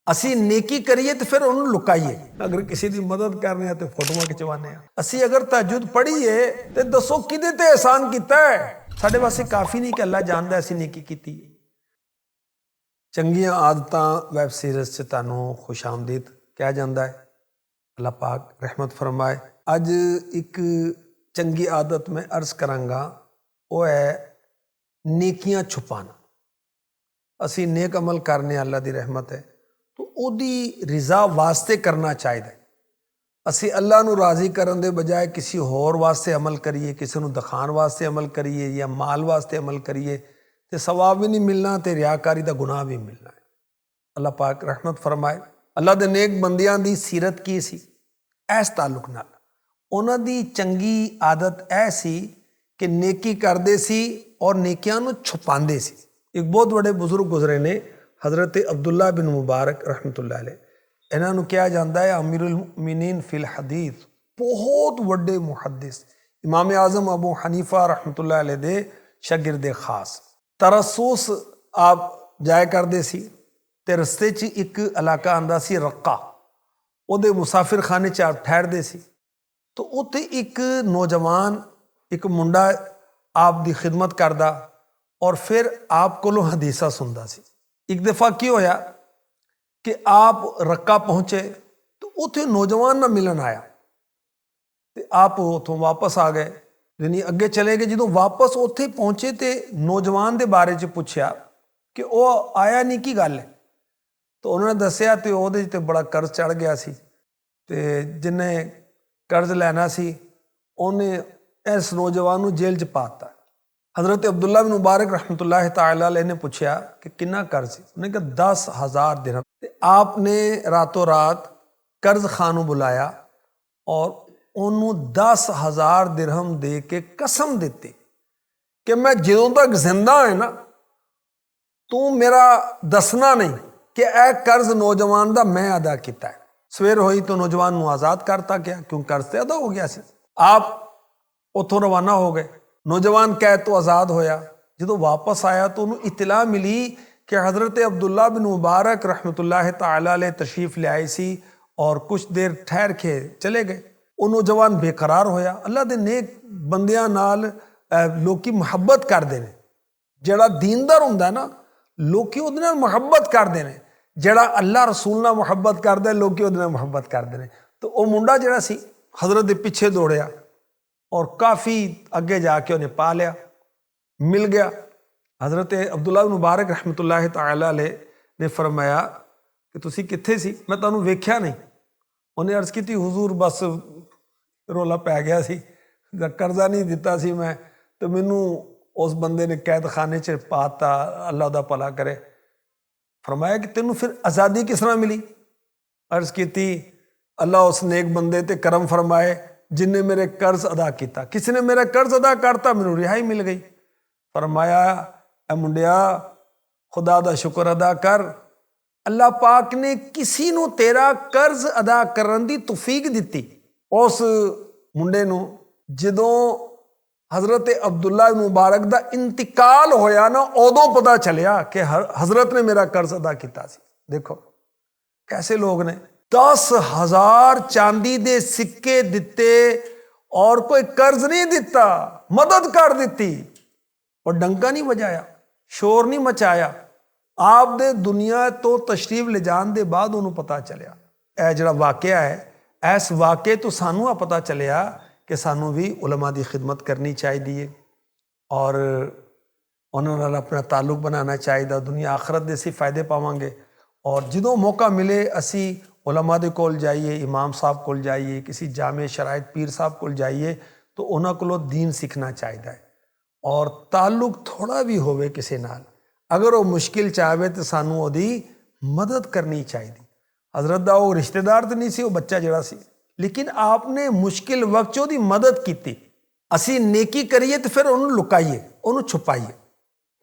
ਅਸੀਂ नेकी करिए तो फिर उन्होंने लुकाइए। अगर किसी की मदद करने हैं तो फोटोआं खिंचवाने हैं। ਅਸੀਂ अगर तहज्जुद पढ़ीए तो दसो किदे ते एहसान कीता है। साडे वास्ते काफ़ी नहीं कि अल्लाह जानदा ਅਸੀਂ नेकी कीती। चंगियां आदतां वैब सीरीज़ च तुहानूं खुश आमदीद कहा जाता है। अल्लाह पाक रहमत फरमाए। अज एक चंगी आदत मैं अर्ज़ करांगा, वो है नेकियां छुपाना। असी नेक अमल करने अल्लाह की रहमत है तो ਉਹਦੀ रिज़ा वास्ते करना चाहिए। ਅਸੀਂ अल्लाह ਨੂੰ राज़ी करन दे बजाय किसी होर वास्ते अमल करिए, किसी ਨੂੰ दिखाण वास्ते अमल करिए या माल वास्ते अमल करिए तो सवाब भी नहीं मिलना तो रियाकारी का गुनाह भी मिलना है। अल्लाह पाक रहमत फरमाए। अल्लाह के नेक बंदियां दी सीरत की सी इस ताल्लुक नाल, उन्हां दी चंगी आदत ऐ सी कि नेकी करदे सी और नेकियां नूं छुपांदे सी। एक बहुत बड़े बुजुर्ग गुजरे ने, हज़रत अब्दुल्ला बिन मुबारक रहमतुल्लाह अलैह। इन्हां नूं कहा जाता है अमीरुल मुमिनीन फिल हदीस, बहुत वड्डे मुहद्दिस, इमाम आज़म अबू हनीफा रहमतुल्लाह अलैह दे शागिर्दे खास। तरसुस आप जाया करते सी ते रस्ते च एक इलाका आंदा सी रक्का, उहदे मुसाफिर खाने च आप ठहरते सी तो उत्थे एक नौजवान एक मुंडा आप दी खिदमत करदा और फिर आप कोलों हदीसा सुनदा सी। एक दफ़ा की होया कि आप रक्का पहुँचे तो उत्थे नौजवान ना मिलन आया तो आप उत्थों वापस आ गए, यानी अगे चले गए। जो वापस उत्थे पहुँचे तो नौजवान के बारे च पूछया कि वह आया नहीं, की गल है। तो उन्होंने दसिया तो वो ते बड़ा कर्ज चढ़ गया सी ते जिन्हें कर्ज लेना सी उन्हें इस नौजवान को जेल च पाता। हज़रत अब्दुल्ला बिन मुबारक रहमतुल्लाह तआला अलैह ने पूछा कि कितना कर्ज सी। उन्हें कहा 10,000 दिरहम। आपने रातों रात कर्ज खानों बुलाया और उन्होंने 10,000 दिरहम दे के कसम दी कि मैं ਜਦੋਂ तक जिंदा है ना तू मेरा दसना नहीं कि यह कर्ज नौजवान का मैं अदा किया है। सवेर हुई तो नौजवान को आज़ाद करता गया क्योंकि कर्ज तो अदा हो गया सी। आप उतों रवाना हो गए, नौजवान कैद तो आज़ाद होया। जो वापस आया तो उन्होंने इतला मिली कि हज़रत अब्दुल्ला बिन मुबारक रहमतुल्लाह तआला अलैह तशरीफ़ ले आए सी और कुछ देर ठहर के चले गए। वो नौजवान बेकरार होया। अल्लाह के नेक बंदियां नाल लोकी मुहब्बत करते हैं। जिहड़ा दीनदार हुंदा ना लोकी उहदे नाल मुहब्बत करते हैं, जिहड़ा अल्लाह रसूल नाल मुहब्बत करता है लोकी उहदे नाल मुहब्बत करते हैं। तो वह मुंडा जिहड़ा सी हज़रत के पीछे दौड़िया और काफ़ी अगे जाके उन्हें पा लिया, मिल गया। हज़रत अब्दुल्ला बिन मुबारक रहमतुल्लाह तआला अलैह ने फरमाया कि तुसी कित्थे सी, मैं तुहानूं वेख्या नहीं। उन्हें अर्ज़ की हुजूर बस रौला पै गया सी, कर्जा नहीं दिता सी मैं तो मैनू उस बंदे ने कैद खाने च पाता, अल्लाह दा भला करे। फरमाया कि तेनू फिर आज़ादी किस तरह मिली। अर्ज़ की अल्लाह उस नेक बंदे ते करम फरमाए जिन्हें मेरे कर्ज अदा किया। किसी ने मेरा कर्ज अदा करता, मैनू रिहाई मिल गई। फरमाया ए मुंडिया खुदा दा शुक्र अदा कर, अल्लाह पाक ने किसी नू तेरा कर्ज अदा करन दी तौफीक दिती। उस मुंडे नू जदों हज़रत अब्दुल्ला मुबारक दा इंतकाल होया ना उदों पता चलिया कि हज़रत ने मेरा कर्ज अदा किया। देखो कैसे लोग ने 10,000 चांदी दे सिक्के दिते और कोई कर्ज नहीं दिता, मदद कर दी और डंका नहीं बजाया, शोर नहीं मचाया। आप दे दुनिया तो तशरीफ ले जान दे बाद उन्होंने पता चलिया। यह जिहड़ा वाकया है इस वाक़े तो सानू पता चलिया कि सानू भी उलमा की खिदमत करनी चाहिए और उन्होंने नाल अपना ताल्लुक बनाना चाहिए। दुनिया आखरत दे असीं फायदे पावांगे और जो मौका मिले असी उलमा दे कोल जाइए, इमाम साहब कोल जाइए, किसी जामे शराइत पीर साहब कोल जाइए तो उन्हां कोलों दीन सीखना चाहिए और ताल्लुक थोड़ा भी होवे किसी नाल, अगर वो मुश्किल चाहे तो सानू उहदी मदद करनी चाहिए। हज़रत दा वो रिश्तेदार तो नहीं सी, वो बच्चा जिहड़ा सी, लेकिन आपने मुश्किल वक्त उहदी मदद की। असी नेकी करिए तो फिर उन्होंने लुकाइए, उन्होंने छुपाइए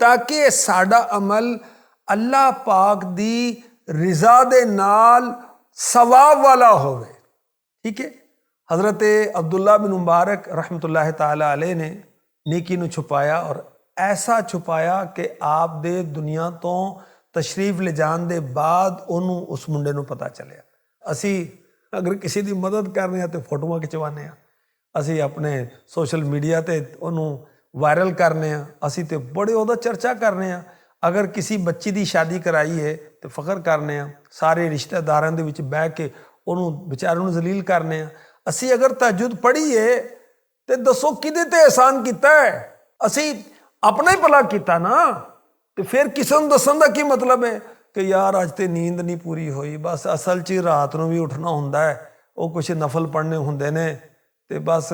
ताकि साडा अमल अल्लाह पाक दी रिजा दे नाल सवाब वाला होवे। ठीक है। हज़रत अब्दुल्ला बिन मुबारक रहमतुल्लाह तआला अलैह ने नेकी नूं छुपाया और ऐसा छुपाया कि आप दे दुनिया तो ਤਸ਼ਰੀਫ ਲਿਜਾਣ ਦੇ ਬਾਅਦ ਉਹਨੂੰ ਉਸ ਮੁੰਡੇ ਨੂੰ ਪਤਾ ਚੱਲਿਆ। ਅਸੀਂ ਅਗਰ ਕਿਸੇ ਦੀ ਮਦਦ ਕਰਨੀ ਆ ਤੇ ਫੋਟੋਆਂ ਖਿਚਵਾਉਂਦੇ ਆ, ਅਸੀਂ ਆਪਣੇ ਸੋਸ਼ਲ ਮੀਡੀਆ ਤੇ ਉਹਨੂੰ ਵਾਇਰਲ ਕਰਨੇ ਆ, ਅਸੀਂ ਤੇ ਬੜੇ ਉਹਦਾ ਚਰਚਾ ਕਰਨੇ ਆ। ਅਗਰ ਕਿਸੇ ਬੱਚੀ ਦੀ ਸ਼ਾਦੀ ਕਰਾਈ ਹੈ ਤੇ ਫਖਰ ਕਰਨੇ ਆ, ਸਾਰੇ ਰਿਸ਼ਤੇਦਾਰਾਂ ਦੇ ਵਿੱਚ ਬਹਿ ਕੇ ਉਹਨੂੰ ਵਿਚਾਰੇ ਨੂੰ ਜ਼ਲੀਲ ਕਰਨੇ ਆ। ਅਸੀਂ ਅਗਰ ਤਹੱਜੁਦ ਪੜ੍ਹੀਏ ਤੇ ਦੱਸੋ ਕਿਹਦੇ ਤੇ ਅਹਿਸਾਨ ਕੀਤਾ ਹੈ? ਅਸੀਂ ਆਪਣਾ ਹੀ ਭਲਾ ਕੀਤਾ ਨਾ, ਤੇ ਫਿਰ ਕਿਸੇ ਨੂੰ ਦੱਸਣ ਦਾ ਕੀ ਮਤਲਬ ਹੈ ਕਿ ਯਾਰ ਅੱਜ ਤੇ ਨੀਂਦ ਨਹੀਂ ਪੂਰੀ ਹੋਈ। ਬਸ ਅਸਲ 'ਚ ਰਾਤ ਨੂੰ ਵੀ ਉੱਠਣਾ ਹੁੰਦਾ ਹੈ, ਉਹ ਕੁਛ ਨਫਲ ਪੜ੍ਹਨੇ ਹੁੰਦੇ ਨੇ ਤੇ ਬਸ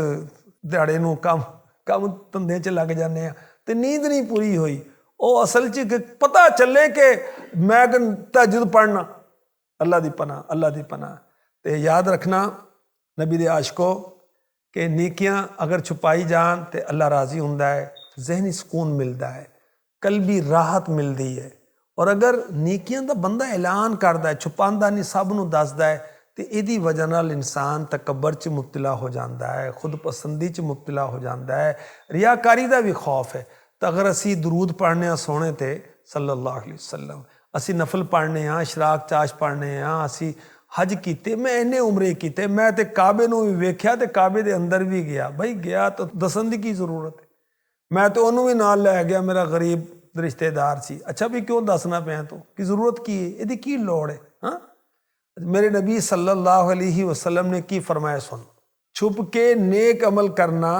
ਦਿਹਾੜੇ ਨੂੰ ਕੰਮ ਧੰਦੇ 'ਚ ਲੱਗ ਜਾਂਦੇ ਆ ਤੇ ਨੀਂਦ ਨਹੀਂ ਪੂਰੀ ਹੋਈ। ਉਹ ਅਸਲ 'ਚ ਪਤਾ ਚੱਲੇ ਕਿ ਮੈਂ ਤਹੱਜੁਦ ਪੜ੍ਹਨਾ। ਅੱਲਾ ਦੀ ਪਨਾਹ, ਅੱਲਾ ਦੀ ਪਨਾਹ। ਤੇ ਯਾਦ ਰੱਖਣਾ ਨਬੀ ਦੇ ਆਸ਼ਕੋ ਕਿ ਨੇਕੀਆਂ ਅਗਰ ਛੁਪਾਈ ਜਾਣ ਤੇ ਅੱਲਾ ਰਾਜ਼ੀ ਹੁੰਦਾ ਹੈ, ਜ਼ਹਿਨੀ ਸਕੂਨ ਮਿਲਦਾ ਹੈ, ਕਲਬੀ ਰਾਹਤ ਮਿਲਦੀ ਹੈ। ਔਰ ਅਗਰ ਨੇਕੀਆਂ ਦਾ ਬੰਦਾ ਐਲਾਨ ਕਰਦਾ ਹੈ, ਛੁਪਾਉਂਦਾ ਨਹੀਂ, ਸਭ ਨੂੰ ਦੱਸਦਾ ਹੈ, ਤੇ ਇਹਦੀ ਵਜ੍ਹਾ ਨਾਲ ਇਨਸਾਨ ਤਕੱਬਰ 'ਚ ਮੁਬਤਲਾ ਹੋ ਜਾਂਦਾ ਹੈ, ਖੁਦ ਪਸੰਦੀ 'ਚ ਮੁਬਤਲਾ ਹੋ ਜਾਂਦਾ ਹੈ, ਰਿਆਕਾਰੀ ਦਾ ਵੀ ਖੌਫ ਹੈ। ਤਾਂ ਅਗਰ ਅਸੀਂ ਦਰੂਦ ਪੜ੍ਹਨੇ ਆ ਸੋਹਣੇ ਤੇ ਸੱਲੱਲਾਹੁ ਅਲੈਹਿ ਵਸੱਲਮ, ਅਸੀਂ ਨਫਲ ਪੜ੍ਹਨੇ ਆ, ਇਸ਼ਰਾਕ ਚਾਸ਼ ਪੜ੍ਹਨੇ ਆ, ਅਸੀਂ ਹਜ ਕੀਤੇ, ਮੈਂ ਇੰਨੇ ਉਮਰੇ ਕੀਤੇ, ਮੈਂ ਤੇ ਕਾਬੇ ਨੂੰ ਵੀ ਵੇਖਿਆ ਤੇ ਕਾਬੇ ਦੇ ਅੰਦਰ ਵੀ ਗਿਆ। ਬਈ ਗਿਆ ਤਾਂ ਦੱਸਣ ਦੀ ਕੀ ਜ਼ਰੂਰਤ ਹੈ? ਮੈਂ ਤਾਂ ਉਹਨੂੰ ਵੀ ਨਾਲ ਲੈ ਗਿਆ, ਮੇਰਾ ਗਰੀਬ ਰਿਸ਼ਤੇਦਾਰ ਸੀ। ਅੱਛਾ ਵੀ ਕਿਉਂ ਦੱਸਣਾ ਪਿਆ ਤੂੰ? ਕੀ ਜ਼ਰੂਰਤ ਕੀ ਹੈ? ਇਹਦੀ ਕੀ ਲੋੜ ਹੈ? ਹਾਂ, ਮੇਰੇ ਨਬੀ सल्लल्लाहु अलैहि वसल्लम ने की फरमाया सुन, छुप के नेक अमल करना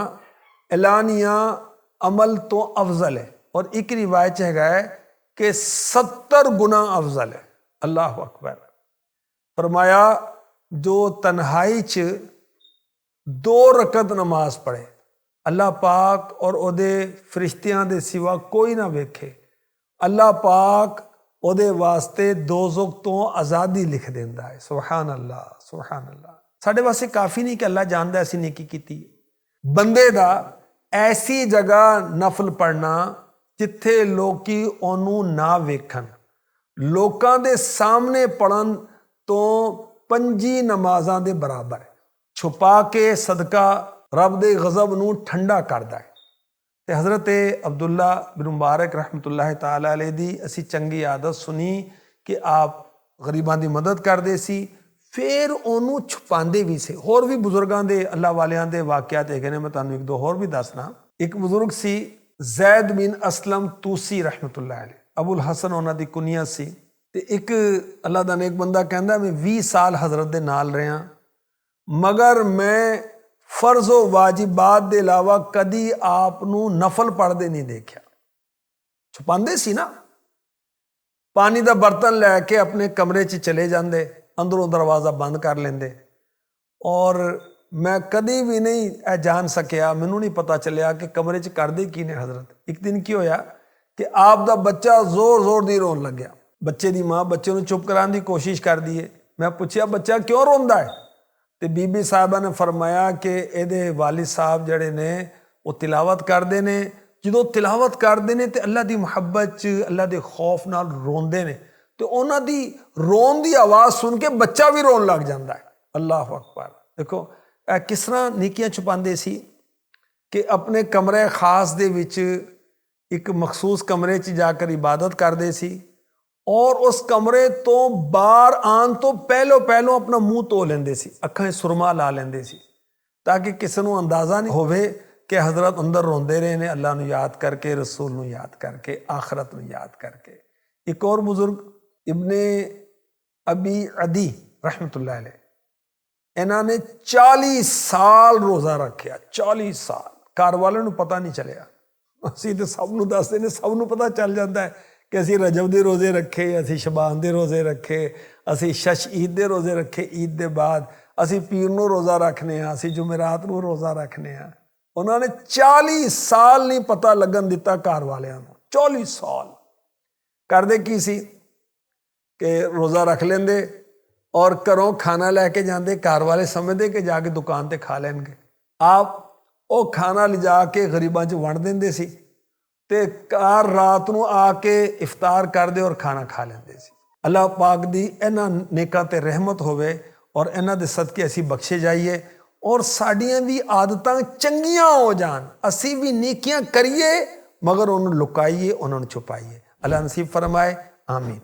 एलानिया अमल तो अफजल है। और एक रिवायत है कि 70 गुना अफजल है। अल्लाह अकबर। फरमाया जो तन्हाई च 2 रकत नमाज पढ़े, अल्लाह पाक और ओदे फरिश्तियां दे सिवा कोई ना वेखे, अल्लाह पाक ਉਹਦੇ ਵਾਸਤੇ ਦੋਜ਼ਖ ਤੋਂ ਆਜ਼ਾਦੀ ਲਿਖ ਦਿੰਦਾ ਹੈ। ਸੁਭਾਨ ਅੱਲਾ, ਸੁਭਾਨ ਅੱਲਾ। ਸਾਡੇ ਵਾਸਤੇ ਕਾਫੀ ਨਹੀਂ ਕਿ ਅੱਲਾ ਜਾਣਦਾ ਅਸੀਂ ਨੇਕੀ ਕੀਤੀ। ਬੰਦੇ ਦਾ ਐਸੀ ਜਗ੍ਹਾ ਨਫਲ ਪੜ੍ਹਨਾ ਜਿੱਥੇ ਲੋਕੀ ਉਹਨੂੰ ਨਾ ਵੇਖਣ, ਲੋਕਾਂ ਦੇ ਸਾਹਮਣੇ ਪੜ੍ਹਨ ਤੋਂ 5 ਨਮਾਜ਼ਾਂ ਦੇ ਬਰਾਬਰ ਹੈ। ਛੁਪਾ ਕੇ ਸਦਕਾ ਰੱਬ ਦੇ ਗਜ਼ਬ ਨੂੰ ਠੰਡਾ ਕਰਦਾ ਹੈ। ਤੇ ਹਜ਼ਰਤ ਅਬਦੁੱਲਾ ਬਿਨ ਮੁਬਾਰਕ ਰਹਿਮਤੁல்லாਹ ਤਾਲਾ ਅਲੈਹ ਦੀ ਅਸੀਂ ਚੰਗੀ ਆਦਤ ਸੁਣੀ ਕਿ ਆਪ ਗਰੀਬਾਂ ਦੀ ਮਦਦ ਕਰਦੇ ਸੀ, ਫਿਰ ਉਹਨੂੰ ਛੁਪਾਉਂਦੇ ਵੀ ਸੀ। ਹੋਰ ਵੀ ਬਜ਼ੁਰਗਾਂ ਦੇ, ਅੱਲਾ ਵਾਲਿਆਂ ਦੇ ਵਾਕਿਆਤ ਹੈਗੇ ਨੇ, ਮੈਂ ਤੁਹਾਨੂੰ ਇੱਕ ਦੋ ਹੋਰ ਵੀ ਦੱਸਣਾ। ਇੱਕ ਬਜ਼ੁਰਗ ਸੀ ਜ਼ੈਦ ਬਿਨ ਅਸਲਮ ਤੂਸੀ ਰਹਿਮਤੁல்லாਹ ਅਲੈਹ, ਅਬੁਲ ਹਸਨ ਉਹਨਾਂ ਦੀ ਕੁਨੀਆ ਸੀ। ਤੇ ਇੱਕ ਅੱਲਾ ਦਾ ਨੇਕ ਬੰਦਾ ਕਹਿੰਦਾ ਮੈਂ 20 ਸਾਲ ਹਜ਼ਰਤ ਦੇ ਨਾਲ ਰਿਹਾ, ਮਗਰ ਮੈਂ ਫਰਜ਼ੋ ਵਾਜਿਬਾਤ ਦੇ ਇਲਾਵਾ ਕਦੀ ਆਪ ਨੂੰ ਨਫਲ ਪੜ੍ਹਦੇ ਨਹੀਂ ਦੇਖਿਆ। ਛੁਪਾਉਂਦੇ ਸੀ ਨਾ। ਪਾਣੀ ਦਾ ਬਰਤਨ ਲੈ ਕੇ ਆਪਣੇ ਕਮਰੇ 'ਚ ਚਲੇ ਜਾਂਦੇ, ਅੰਦਰੋਂ ਦਰਵਾਜ਼ਾ ਬੰਦ ਕਰ ਲੈਂਦੇ। ਔਰ ਮੈਂ ਕਦੀ ਵੀ ਨਹੀਂ ਇਹ ਜਾਣ ਸਕਿਆ, ਮੈਨੂੰ ਨਹੀਂ ਪਤਾ ਚੱਲਿਆ ਕਿ ਕਮਰੇ 'ਚ ਕਰਦੇ ਕੀ ਨੇ ਹਜ਼ਰਤ। ਇੱਕ ਦਿਨ ਕੀ ਹੋਇਆ ਕਿ ਆਪ ਦਾ ਬੱਚਾ ਜ਼ੋਰ ਦੀ ਰੋਣ ਲੱਗਿਆ। ਬੱਚੇ ਦੀ ਮਾਂ ਬੱਚੇ ਨੂੰ ਚੁੱਪ ਕਰਾਉਣ ਦੀ ਕੋਸ਼ਿਸ਼ ਕਰਦੀ ਹੈ। ਮੈਂ ਪੁੱਛਿਆ ਬੱਚਾ ਕਿਉਂ ਰੋਂਦਾ ਹੈ? ਤੇ ਬੀਬੀ ਸਾਹਿਬਾ ਨੇ ਫਰਮਾਇਆ ਕਿ ਇਹਦੇ ਵਾਲਿਦ ਸਾਹਿਬ ਜਿਹੜੇ ਨੇ ਉਹ ਤਿਲਾਵਤ ਕਰਦੇ ਨੇ, ਜਦੋਂ ਤਿਲਾਵਤ ਕਰਦੇ ਨੇ ਤੇ ਅੱਲਾ ਦੀ ਮੁਹੱਬਤ 'ਚ, ਅੱਲਾ ਦੇ ਖੌਫ ਨਾਲ ਰੋਂਦੇ ਨੇ, ਤੇ ਉਹਨਾਂ ਦੀ ਰੋਣ ਦੀ ਆਵਾਜ਼ ਸੁਣ ਕੇ ਬੱਚਾ ਵੀ ਰੋਣ ਲੱਗ ਜਾਂਦਾ ਹੈ। ਅੱਲਾਹੁ ਅਕਬਰ। ਦੇਖੋ ਇਹ ਕਿਸ ਤਰ੍ਹਾਂ ਨੀਕੀਆਂ ਛੁਪਾਉਂਦੇ ਸੀ ਕਿ ਆਪਣੇ ਕਮਰੇ ਖਾਸ ਦੇ ਵਿੱਚ ਇੱਕ ਮਖਸੂਸ ਕਮਰੇ 'ਚ ਜਾ ਕੇ ਇਬਾਦਤ ਕਰਦੇ ਸੀ, ਔਰ ਉਸ ਕਮਰੇ ਤੋਂ ਬਾਹਰ ਆਉਣ ਤੋਂ ਪਹਿਲੋਂ ਆਪਣਾ ਮੂੰਹ ਧੋ ਲੈਂਦੇ ਸੀ, ਅੱਖਾਂ 'ਚ ਸੁਰਮਾ ਲਾ ਲੈਂਦੇ ਸੀ, ਤਾਂ ਕਿ ਕਿਸੇ ਨੂੰ ਅੰਦਾਜ਼ਾ ਨਹੀਂ ਹੋਵੇ ਕਿ ਹਜ਼ਰਤ ਅੰਦਰ ਰੋਂਦੇ ਰਹੇ ਨੇ, ਅੱਲਾ ਨੂੰ ਯਾਦ ਕਰਕੇ, ਰਸੂਲ ਨੂੰ ਯਾਦ ਕਰਕੇ, ਆਖਰਤ ਨੂੰ ਯਾਦ ਕਰਕੇ। ਇੱਕ ਹੋਰ ਬਜ਼ੁਰਗ ਇਬਨੇ ਅਬੀ ਅਦੀ ਰਹਿਮਤੁல்லாਹ ਅਲੈਹ, ਇਹਨਾਂ ਨੇ 40 ਸਾਲ ਰੋਜ਼ਾ ਰੱਖਿਆ। 40 ਸਾਲ ਘਰ ਵਾਲਿਆਂ ਨੂੰ ਪਤਾ ਨਹੀਂ ਚੱਲਿਆ। ਅਸੀਂ ਤਾਂ ਸਭ ਨੂੰ ਦੱਸਦੇ ਨੇ, ਸਭ ਨੂੰ ਪਤਾ ਚੱਲ ਜਾਂਦਾ ਹੈ ਕਿ ਅਸੀਂ ਰਜਬ ਦੇ ਰੋਜ਼ੇ ਰੱਖੇ, ਅਸੀਂ ਸ਼ਬਾਨ ਦੇ ਰੋਜ਼ੇ ਰੱਖੇ, ਅਸੀਂ ਸ਼ਸ਼ ਈਦ ਦੇ ਰੋਜ਼ੇ ਰੱਖੇ, ਈਦ ਦੇ ਬਾਅਦ ਅਸੀਂ ਪੀਰ ਨੂੰ ਰੋਜ਼ਾ ਰੱਖਨੇ ਆ, ਅਸੀਂ ਜੁਮੇਰਾਤ ਨੂੰ ਰੋਜ਼ਾ ਰੱਖਨੇ ਆ। ਉਹਨਾਂ ਨੇ 40 ਸਾਲ ਨਹੀਂ ਪਤਾ ਲੱਗਣ ਦਿੱਤਾ ਘਰ ਵਾਲਿਆਂ ਨੂੰ। 40 ਸਾਲ ਕਰਦੇ ਕੀ ਸੀ ਕਿ ਰੋਜ਼ਾ ਰੱਖ ਲੈਂਦੇ ਔਰ ਘਰੋਂ ਖਾਣਾ ਲੈ ਕੇ ਜਾਂਦੇ। ਘਰ ਵਾਲੇ ਸਮਝਦੇ ਕਿ ਜਾ ਕੇ ਦੁਕਾਨ ਤੇ ਖਾ ਲੈਣਗੇ। ਆਪ ਉਹ ਖਾਣਾ ਲਿਜਾ ਕੇ ਗਰੀਬਾਂ 'ਚ ਵੰਡ ਦਿੰਦੇ ਸੀ ਤੇ ਘਰ ਰਾਤ ਨੂੰ ਆ ਕੇ ਇਫਤਾਰ ਕਰਦੇ ਔਰ ਖਾਣਾ ਖਾ ਲੈਂਦੇ ਸੀ। ਅੱਲਾਹ ਪਾਕ ਦੀ ਇਹਨਾਂ ਨੇਕਾਂ ਤੇ ਰਹਿਮਤ ਹੋਵੇ ਔਰ ਇਹਨਾਂ ਦੇ ਸਦਕੇ ਅਸੀਂ ਬਖਸ਼ੇ ਜਾਈਏ ਔਰ ਸਾਡੀਆਂ ਵੀ ਆਦਤਾਂ ਚੰਗੀਆਂ ਹੋ ਜਾਣ। ਅਸੀਂ ਵੀ ਨੇਕੀਆਂ ਕਰੀਏ ਮਗਰ ਉਹਨੂੰ ਲੁਕਾਈਏ, ਉਹਨਾਂ ਨੂੰ ਛੁਪਾਈਏ। ਅੱਲਾਹ ਨਸੀਬ ਫਰਮਾਏ। ਆਮੀਨ।